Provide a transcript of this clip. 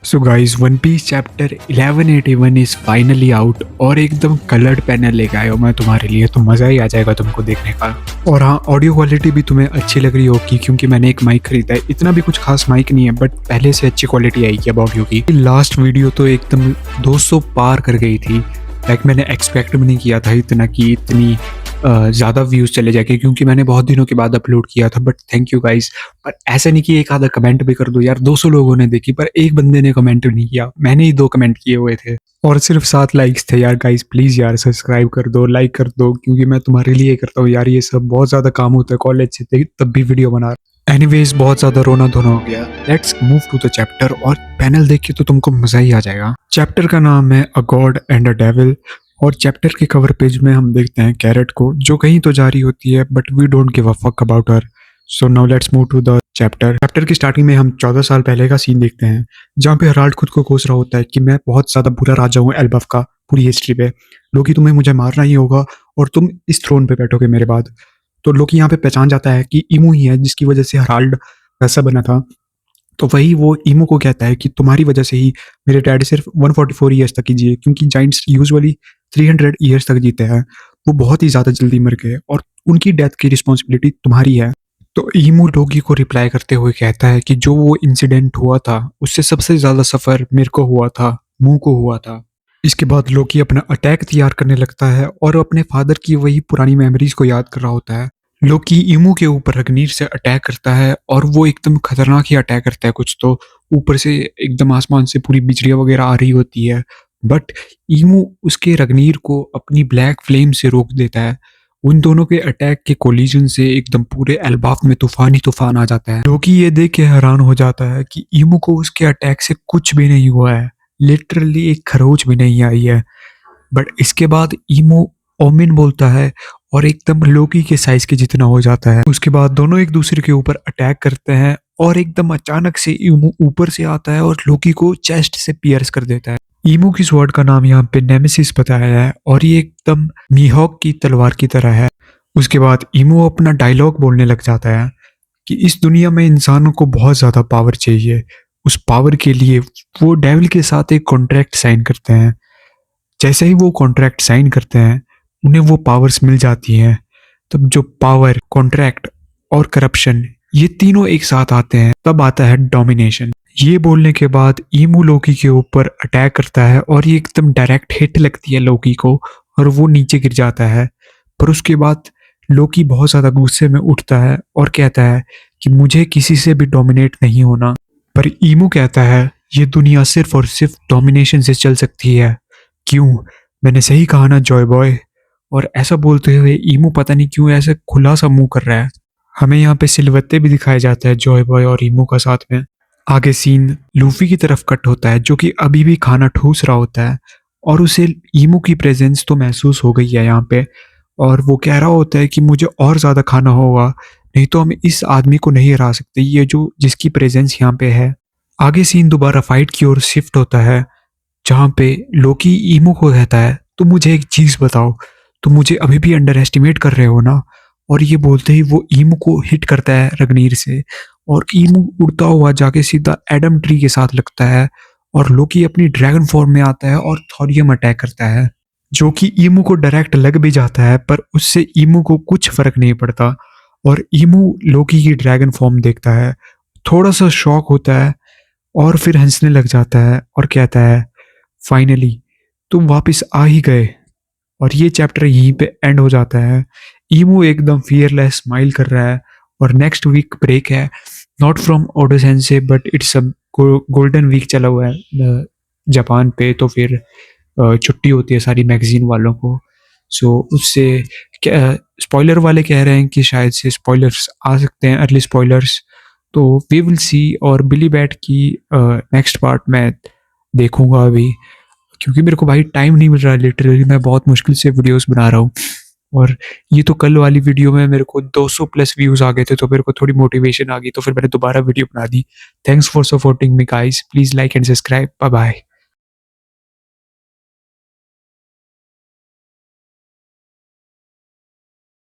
So guys One Piece chapter 1181 is finally out और एकदम coloured panel लेके आया हूँ मैं तुम्हारे लिए, तो मज़ा ही आ जाएगा तुमको देखने का। और हाँ, ऑडियो क्वालिटी भी तुम्हें अच्छी लग रही होगी क्योंकि मैंने एक माइक खरीदा है। इतना भी कुछ खास माइक नहीं है बट पहले से अच्छी क्वालिटी आएगी अब ऑडियो की। लास्ट वीडियो तो एकदम 200 पार कर गई थी। लाइक मैंने एक्सपेक्ट भी नहीं किया था इतना कि इतनी ज़्यादा व्यूज़ चले जाएंगे क्योंकि मैंने बहुत दिनों के बाद अपलोड किया था। But thank you guys. पर ऐसा नहीं कि एक आधा कमेंट भी कर दो यार। 200 लोगों ने देखी पर एक बंदे ने कमेंट भी नहीं किया। मैंने ही 2 कमेंट किए हुए थे और सिर्फ 7 लाइक्स थे यार। गाइस प्लीज़ यार सब्सक्राइब कर दो, लाइक कर दो, क्योंकि मैं तुम्हारे लिए करता हूँ यार। ये सब बहुत ज़्यादा काम होता है कॉलेज से तब भी वीडियो बना रहा। एनीवेज बहुत ज़्यादा रोना धोना हो गया। Let's move to the chapter और पैनल देख के तो तुमको मज़ा ही आ जाएगा। चैप्टर का नाम है अ गॉड एंड अ डेविल और चैप्टर के कवर पेज में हम देखते हैं कैरेट को जो कहीं तो जा रही होती है but we don't give a fuck about her. So now let's move to the chapter की स्टार्टिंग में हम 14 साल पहले का सीन देखते हैं जहाँ पे हराल्ड खुद को कोस रहा होता है कि मैं बहुत ज़्यादा बुरा राजा हूँ एल्बफ का पूरी हिस्ट्री पे। लोकी तुम्हें मुझे मारना ही होगा और तुम इस थ्रोन पे बैठोगे मेरे बाद। तो लोकी यहाँ पे पहचान जाता है कि ईमू ही है जिसकी वजह से हराल्ड वैसा बना था। तो वही वो ईमू को कहता है कि तुम्हारी वजह से ही मेरे डैड सिर्फ 144 ईयर्स तक ही जिए, क्योंकि जाइंट्स यूजुअली 300 ईयर्स तक जीते हैं। वो बहुत ही ज़्यादा जल्दी मर गए और उनकी डेथ की रिस्पॉन्सिबिलिटी तुम्हारी है। तो ईमू लोकी को रिप्लाई करते हुए कहता है कि जो वो इंसिडेंट हुआ था उससे सबसे ज़्यादा सफ़र मेरे को हुआ था, मुंह को हुआ था। इसके बाद लोकी अपना अटैक तैयार करने लगता है और अपने फादर की वही पुरानी मेमोरीज को याद कर रहा होता है। लोकी ईमू के ऊपर रग्नीर से अटैक करता है और वो एकदम खतरनाक ही अटैक करता है। कुछ तो ऊपर से एकदम आसमान से पूरी बिजलियां वगैरह आ रही होती है बट ईमू उसके रग्नीर को अपनी ब्लैक फ्लेम से रोक देता है। उन दोनों के अटैक के कोलिजन से एकदम पूरे एल्बाफ में तूफान ही तूफान आ जाता है। लोकी ये देख के हैरान हो जाता है कि ईमू को उसके अटैक से कुछ भी नहीं हुआ है, लिटरली एक खरोच भी नहीं आई है। बट इसके बाद ईमू ओमिन बोलता है और एकदम लोकी के साइज के जितना हो जाता है। उसके बाद दोनों एक दूसरे के ऊपर अटैक करते हैं और एकदम अचानक से ईमू ऊपर से आता है और लोकी को चेस्ट से पियर्स कर देता है। ईमू की स्वॉर्ड का नाम यहाँ पे नेमेसिस बताया है और ये एकदम मीहॉक की तलवार की तरह है। उसके बाद ईमू अपना डायलॉग बोलने लग जाता है कि इस दुनिया में इंसानों को बहुत ज़्यादा पावर चाहिए। उस पावर के लिए वो डेविल के साथ एक कॉन्ट्रैक्ट साइन करते हैं। जैसे ही वो कॉन्ट्रैक्ट साइन करते हैं उन्हें वो पावर्स मिल जाती हैं। तब जो पावर, कॉन्ट्रैक्ट और करप्शन ये तीनों एक साथ आते हैं तब आता है डोमिनेशन। ये बोलने के बाद ईमू लोकी के ऊपर अटैक करता है और ये एकदम डायरेक्ट हिट लगती है लोकी को और वो नीचे गिर जाता है। पर उसके बाद लोकी बहुत ज़्यादा गुस्से में उठता है और कहता है कि मुझे किसी से भी डोमिनेट नहीं होना। पर ईमू कहता है ये दुनिया सिर्फ और सिर्फ डोमिनेशन से चल सकती है। क्यों? मैंने सही कहा ना जॉय बॉय। और ऐसा बोलते हुए ईमू पता नहीं क्यों ऐसे खुला सा मुंह कर रहा है। हमें यहाँ पे सिलवट्टे भी दिखाया जाता है जॉय बॉय और ईमू का साथ में। आगे सीन लूफी की तरफ कट होता है जो कि अभी भी खाना ठूस रहा होता है और उसे ईमू की प्रेजेंस तो महसूस हो गई है यहाँ पे। और वो कह रहा होता है कि मुझे और ज़्यादा खाना होगा, नहीं तो हम इस आदमी को नहीं हरा सकते, ये जो जिसकी प्रेजेंस यहाँ पे है। आगे सीन दोबारा फाइट की ओर शिफ्ट होता है जहाँ पे लोकी ईमू को कहता है तो मुझे एक चीज़ बताओ, तुम मुझे अभी भी अंडर एस्टिमेट कर रहे हो ना। और ये बोलते ही वो ईमू को हिट करता है रग्नीर से और ईमू उड़ता हुआ जाके सीधा एडम ट्री के साथ लगता है और लोकी अपनी ड्रैगन फॉर्म में आता है और थोरियम अटैक करता है जो कि ईमू को डायरेक्ट लग भी जाता है पर उससे ईमू को कुछ फर्क नहीं पड़ता। और ईमू लोकी की ड्रैगन फॉर्म देखता है, थोड़ा सा शॉक होता है और फिर हंसने लग जाता है और कहता है फाइनली तुम वापस आ ही गए। और ये चैप्टर यहीं पे एंड हो जाता है। ईमू एकदम फियरलेस स्माइल कर रहा है और नेक्स्ट वीक ब्रेक है, नॉट फ्रॉम ओडो सेंसे but it's a golden week चला हुआ है जापान पे। तो फिर छुट्टी होती है सारी मैगजीन वालों को। सो उससे स्पॉइलर वाले कह रहे हैं कि शायद से स्पॉयलर्स आ सकते हैं, अर्ली स्पॉयलर्स। तो वी विल सी। और बिली बैट की नेक्स्ट पार्ट मैं देखूंगा अभी क्योंकि मेरे को भाई टाइम नहीं मिल रहा है। लिटरली मैं बहुत मुश्किल से वीडियोस बना रहा हूँ और ये तो कल वाली वीडियो में मेरे को 200 प्लस व्यूज आ गए थे तो मेरे को थोड़ी मोटिवेशन आ गई तो फिर मैंने दोबारा वीडियो बना दी। Thanks for supporting me guys, please like and subscribe, bye bye.